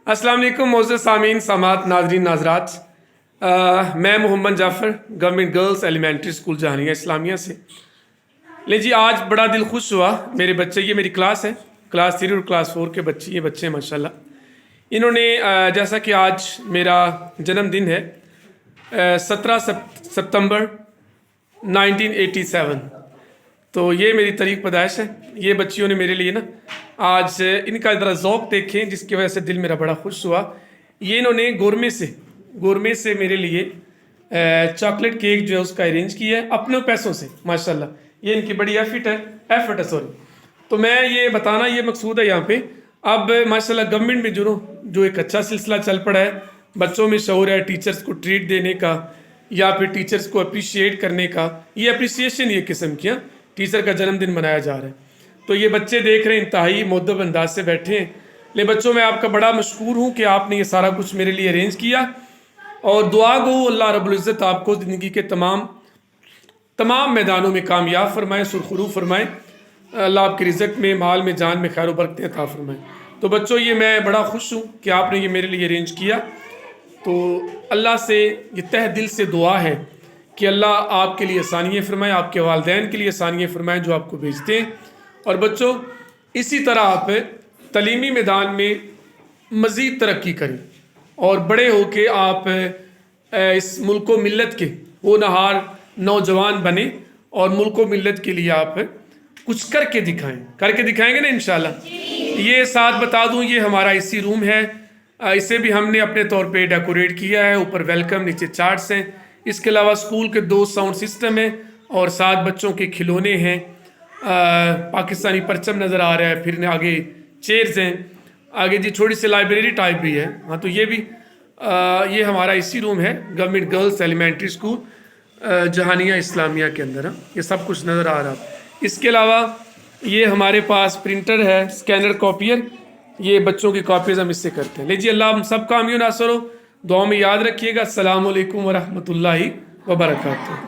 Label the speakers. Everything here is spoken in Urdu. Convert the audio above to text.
Speaker 1: السلام علیکم معزز سامعین سامعات ناظرین ناظرات، میں محمد جعفر government girls elementary school Jahania اسلامیہ سے جی آج بڑا دل خوش ہوا. میرے بچے، یہ میری کلاس ہے، کلاس 3 اور کلاس 4 کے بچے، یہ بچے ہیں ماشاءاللہ. انہوں نے جیسا کہ آج میرا جنم دن ہے 17 ستمبر 1987، تو یہ میری تاریخ پیدائش ہے. یہ بچیوں نے میرے لیے نا آج ان کا ذرا ذوق دیکھیں جس کی وجہ سے دل میرا بڑا خوش ہوا. یہ انہوں نے گورمے سے میرے لیے چاکلیٹ کیک جو ہے اس کا ارینج کیا ہے اپنے پیسوں سے ماشاءاللہ. یہ ان کی بڑی ایفرٹ ہے سوری. تو میں یہ بتانا یہ مقصود ہے یہاں پہ. اب ماشاءاللہ گورنمنٹ میں جو ایک اچھا سلسلہ چل پڑا ہے، بچوں میں شعور ہے ٹیچرز کو ٹریٹ دینے کا یا پھر ٹیچرز کو اپریشیٹ کرنے کا. یہ اپریسیشن یہ قسم کیا ٹیچر کا جنم دن منایا جا رہا ہے. تو یہ بچے دیکھ رہے ہیں انتہائی مؤدب انداز سے بیٹھے ہیں. لے بچوں میں آپ کا بڑا مشکور ہوں کہ آپ نے یہ سارا کچھ میرے لیے ارینج کیا، اور دعا گو اللہ رب العزت آپ کو زندگی کے تمام میدانوں میں کامیاب فرمائے، سرخرو فرمائے. اللہ آپ کی رزق میں، مال میں، جان میں خیر و برکتیں عطا فرمائے. تو بچوں یہ میں بڑا خوش ہوں کہ آپ نے یہ میرے لیے ارینج کیا. تو اللہ سے یہ تہ دل سے دعا ہے کہ اللہ آپ کے لیے آسانیاں فرمائے، آپ کے والدین کے لیے آسانیاں فرمائے جو آپ کو بھیجتے ہیں. اور بچوں اسی طرح آپ تعلیمی میدان میں مزید ترقی کریں اور بڑے ہو کے آپ اس ملک و ملت کے ہونہار نوجوان بنیں اور ملک و ملت کے لیے آپ کچھ کر کے دکھائیں گے نا انشاءاللہ. یہ ساتھ بتا دوں یہ ہمارا اسی روم ہے، اسے بھی ہم نے اپنے طور پہ ڈیکوریٹ کیا ہے. اوپر ویلکم، نیچے چارٹس ہیں. اس کے علاوہ اسکول کے 2 ساؤنڈ سسٹم ہیں اور 7 بچوں کے کھلونے ہیں. پاکستانی پرچم نظر آ رہا ہے، پھر آگے چیئرز ہیں، آگے جی تھوڑی سی لائبریری ٹائپ بھی ہے. ہاں تو یہ بھی یہ ہمارا اسی روم ہے government girls elementary school Jahania اسلامیہ کے اندر. یہ سب کچھ نظر آ رہا. اس کے علاوہ یہ ہمارے پاس پرنٹر ہے، اسکینر، کاپیر. یہ بچوں کی کاپیز ہم اس سے کرتے ہیں. جی اللہ ہم سب کا حامی و ناصر ہو. دعاؤں میں یاد رکھیے گا. السلام علیکم ورحمۃ اللہ وبرکاتہ.